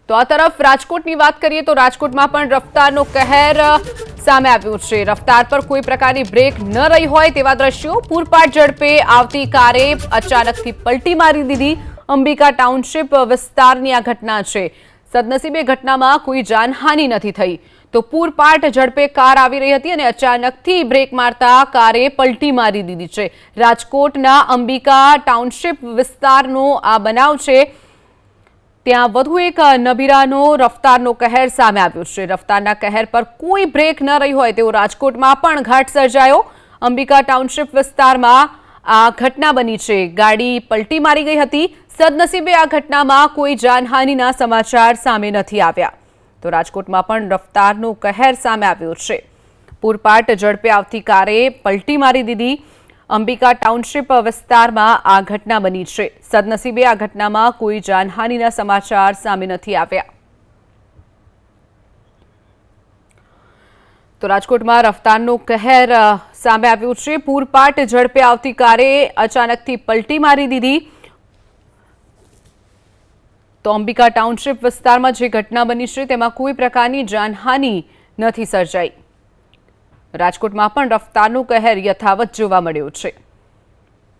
તો આ તરફ રાજકોટની વાત કરીએ તો રાજકોટમાં પણ રફતારનો કહેર સામે આવ્યો છે। રફતાર પર કોઈ પ્રકારની બ્રેક ન રહી હોય તેવા દ્રશ્યો। પૂરપાટ ઝડપે આવતી કારે અચાનકથી પલટી મારી દીધી। અંબિકા ટાઉનશીપ વિસ્તારની આ ઘટના છે। સદનસીબે ઘટનામાં કોઈ જાનહાનિ નથી થઈ। તો પૂરપાટ ઝડપે કાર આવી રહી હતી અને અચાનકથી બ્રેક મારતા કારે પલટી મારી દીધી છે। રાજકોટના અંબિકા ટાઉનશીપ વિસ્તારનો આ બનાવ છે। ત્યાં વધુ એક નબીરાનો રફતારનો કહેર સામે આવ્યો છે। રફતારના કહેર પર કોઈ બ્રેક ન રહી હોય તેવો રાજકોટમાં પણ ઘાટ સર્જાયો। અંબિકા ટાઉનશીપ વિસ્તારમાં આ ઘટના બની છે। ગાડી પલટી મારી ગઈ હતી। સદનસીબે આ ઘટનામાં કોઈ જાનહાનિના સમાચાર સામે નથી આવ્યા। તો રાજકોટમાં પણ રફતારનો કહેર સામે આવ્યો છે। પૂરપાટ ઝડપે આવતી કારે પલટી મારી દીધી। અંબિકા ટાઉનશીપ વિસ્તારમાં આ ઘટના બની છે। સદનસીબે આ ઘટનામાં કોઈ જાનહાનિના સમાચાર સામે નથી આવ્યા। તો રાજકોટમાં રફતારનો કહેર સામે આવ્યો છે। પૂરપાટ ઝડપે આવતી કારે અચાનકથી પલટી મારી દીધી। તો અંબિકા ટાઉનશીપ વિસ્તારમાં જે ઘટના બની છે તેમાં કોઈ પ્રકારની જાનહાનિ નથી સર્જાઈ। રાજકોટમાં પણ રફતારનો કહેર યથાવત જોવા મળ્યો છે।